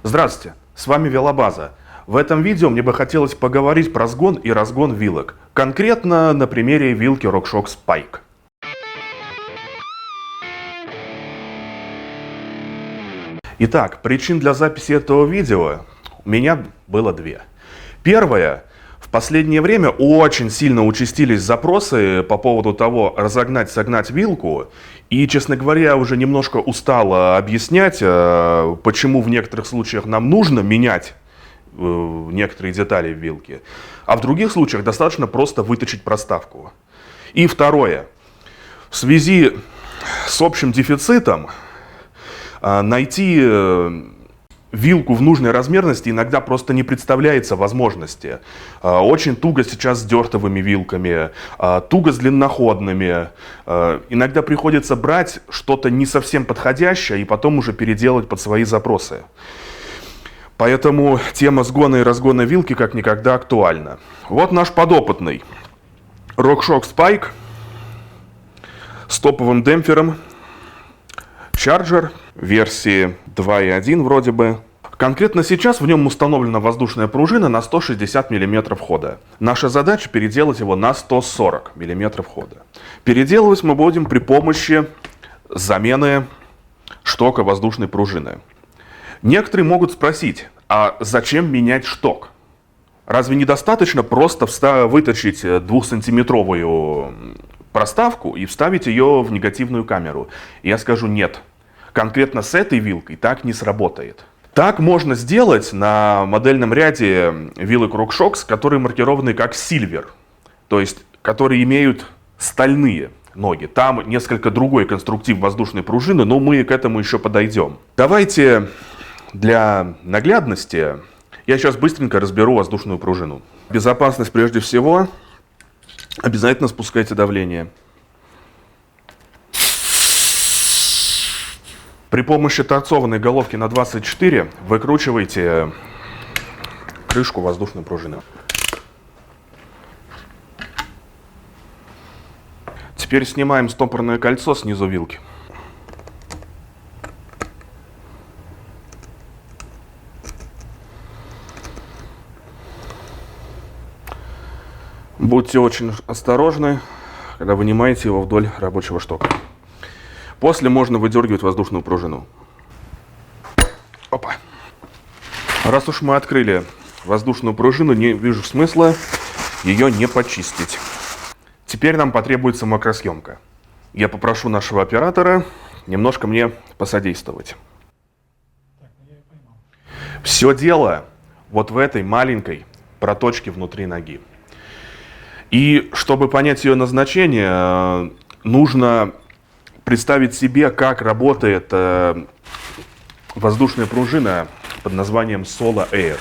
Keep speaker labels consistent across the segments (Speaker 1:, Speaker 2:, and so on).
Speaker 1: Здравствуйте, с вами Велобаза. В этом видео мне бы хотелось поговорить про сгон и разгон вилок. Конкретно на примере вилки RockShox Spike. Итак, причин для записи этого видео у меня было две. Первая. В последнее время очень сильно участились запросы по поводу того, разогнать-согнать вилку. И, честно говоря, я уже немножко устал объяснять, почему в некоторых случаях нам нужно менять некоторые детали в вилке, а в других случаях достаточно просто выточить проставку. И второе. В связи с общим дефицитом найти вилку в нужной размерности иногда просто не представляется возможности. Очень туго сейчас с дёртовыми вилками, туго с длинноходными. Иногда приходится брать что-то не совсем подходящее и потом уже переделать под свои запросы. Поэтому тема сгона и разгона вилки как никогда актуальна. Вот наш подопытный RockShox Spike с топовым демпфером. Charger версии 2.1 вроде бы. Конкретно сейчас в нем установлена воздушная пружина на 160 мм хода. Наша задача переделать его на 140 мм хода. Переделывать мы будем при помощи замены штока воздушной пружины. Некоторые могут спросить, а зачем менять шток? Разве недостаточно просто выточить 2-сантиметровую проставку и вставить ее в негативную камеру? Я скажу нет. Конкретно с этой вилкой так не сработает. Так можно сделать на модельном ряде вилок RockShox, которые маркированы как Silver, то есть которые имеют стальные ноги. Там несколько другой конструктив воздушной пружины, но мы к этому еще подойдем. Давайте для наглядности я сейчас быстренько разберу воздушную пружину. Безопасность прежде всего. Обязательно спускайте давление. При помощи торцованной головки на 24 выкручивайте крышку воздушной пружины. Теперь снимаем стопорное кольцо снизу вилки. Будьте очень осторожны, когда вынимаете его вдоль рабочего штока. После можно выдергивать воздушную пружину. Опа. Раз уж мы открыли воздушную пружину, не вижу смысла ее не почистить. Теперь нам потребуется макросъемка. Я попрошу нашего оператора немножко мне посодействовать. Все дело вот в этой маленькой проточке внутри ноги. И чтобы понять ее назначение, нужно представить себе, как работает воздушная пружина под названием Solo Air.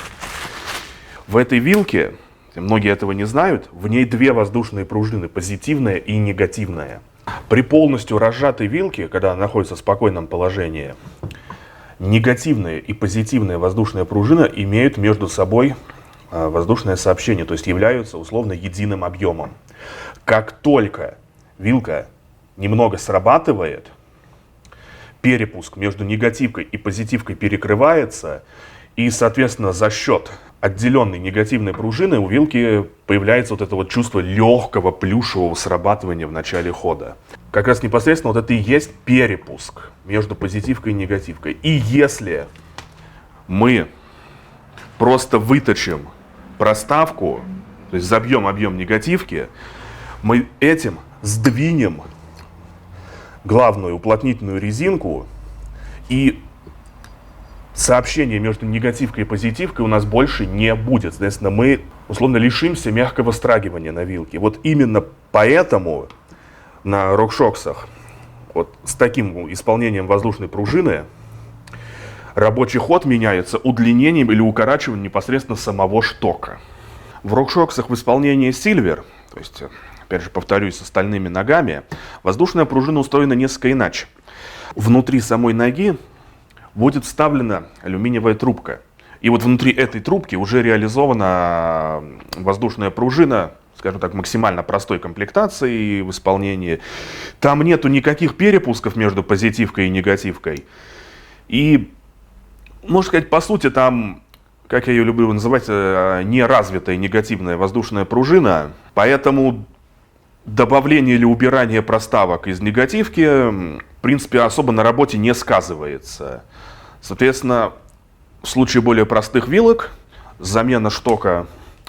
Speaker 1: В этой вилке, многие этого не знают, в ней две воздушные пружины, позитивная и негативная. При полностью разжатой вилке, когда она находится в спокойном положении, негативная и позитивная воздушная пружина имеют между собой воздушное сообщение, то есть являются условно единым объемом. Как только вилка немного срабатывает, перепуск между негативкой и позитивкой перекрывается, и, соответственно, за счет отделенной негативной пружины у вилки появляется вот это вот чувство легкого плюшевого срабатывания в начале хода. Как раз непосредственно вот это и есть перепуск между позитивкой и негативкой. И если мы просто выточим проставку, то есть забьем объем негативки, мы этим сдвинем главную уплотнительную резинку, и сообщение между негативкой и позитивкой у нас больше не будет. Соответственно, мы условно лишимся мягкого страгивания на вилке. Вот именно поэтому на RockShox вот с таким исполнением воздушной пружины рабочий ход меняется удлинением или укорачиванием непосредственно самого штока. В RockShox в исполнении Silver, то есть, опять же, повторюсь, с остальными ногами, воздушная пружина устроена несколько иначе. Внутри самой ноги будет вставлена алюминиевая трубка. И вот внутри этой трубки уже реализована воздушная пружина, скажем так, максимально простой комплектации в исполнении. Там нету никаких перепусков между позитивкой и негативкой. И Можно сказать, по сути, там, как я ее люблю называть, неразвитая негативная воздушная пружина, поэтому добавление или убирание проставок из негативки, в принципе, особо на работе не сказывается. Соответственно, в случае более простых вилок замена штока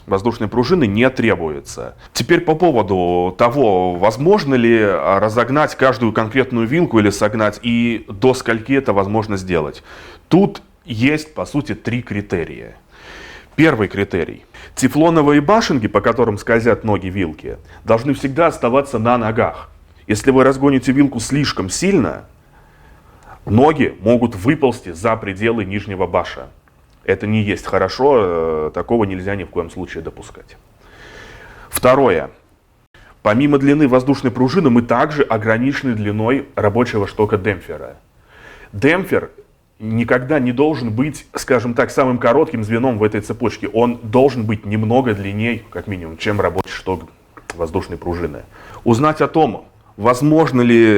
Speaker 1: воздушной пружины не требуется. Теперь по поводу того, возможно ли разогнать каждую конкретную вилку или согнать, и до скольки это возможно сделать. Тут есть, по сути, 3 критерия. Первый критерий. Тефлоновые башенки, по которым скользят ноги вилки, должны всегда оставаться на ногах. Если вы разгоните вилку слишком сильно, ноги могут выползти за пределы нижнего баша. Это не есть хорошо, такого нельзя ни в коем случае допускать. Второе. Помимо длины воздушной пружины, мы также ограничены длиной рабочего штока демпфера. Демпфер никогда не должен быть, скажем так, самым коротким звеном в этой цепочке. Он должен быть немного длиннее, как минимум, чем рабочий шток воздушной пружины. Узнать о том, возможно ли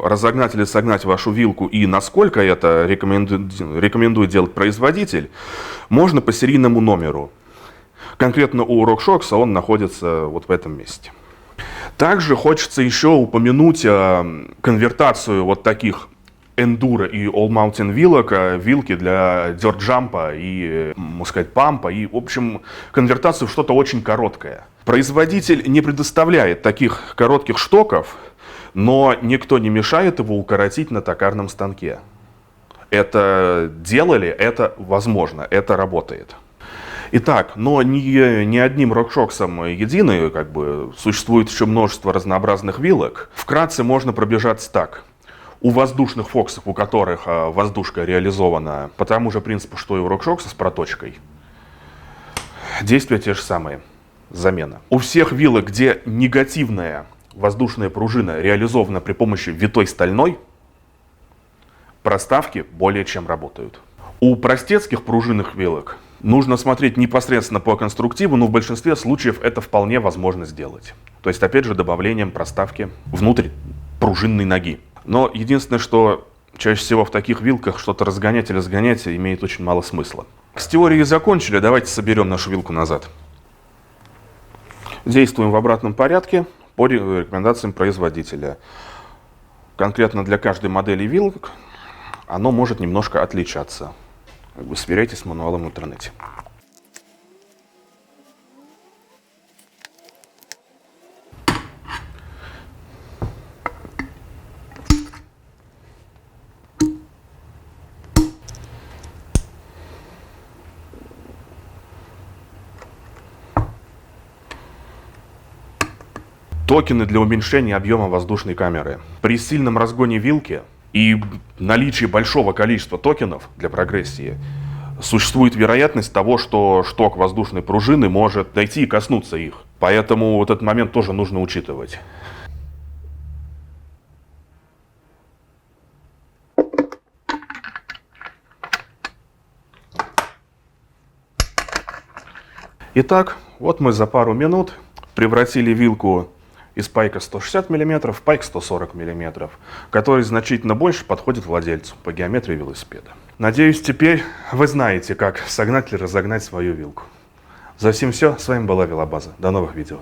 Speaker 1: разогнать или согнать вашу вилку и насколько это рекомендует делать производитель, можно по серийному номеру. Конкретно у RockShox он находится вот в этом месте. Также хочется еще упомянуть конвертацию вот таких эндуро и All Mountain вилок, вилки для дёрт-джампа и, можно сказать, пампа, и, в общем, конвертацию в что-то очень короткое. Производитель не предоставляет таких коротких штоков, но никто не мешает его укоротить на токарном станке. Это делали, это возможно, это работает. Итак, но не одним RockShox единый, существует еще множество разнообразных вилок. Вкратце можно пробежаться так. У воздушных фоксов, у которых воздушка реализована по тому же принципу, что и у RockShox с проточкой, действия те же самые. Замена. У всех вилок, где негативная воздушная пружина реализована при помощи витой стальной, проставки более чем работают. У простецких пружинных вилок нужно смотреть непосредственно по конструктиву, но в большинстве случаев это вполне возможно сделать. То есть, опять же, добавлением проставки внутрь пружинной ноги. Но единственное, что чаще всего в таких вилках что-то разгонять или сгонять имеет очень мало смысла. С теорией закончили, давайте соберем нашу вилку назад. Действуем в обратном порядке по рекомендациям производителя. Конкретно для каждой модели вилок оно может немножко отличаться. Сверяйтесь с мануалом в интернете. Токены для уменьшения объема воздушной камеры. При сильном разгоне вилки и наличии большого количества токенов для прогрессии существует вероятность того, что шток воздушной пружины может дойти и коснуться их. Поэтому вот этот момент тоже нужно учитывать. Итак, вот мы за пару минут превратили вилку из пайка 160 мм в пайк 140 мм, который значительно больше подходит владельцу по геометрии велосипеда. Надеюсь, теперь вы знаете, как согнать или разогнать свою вилку. За всем все. С вами была Велобаза. До новых видео.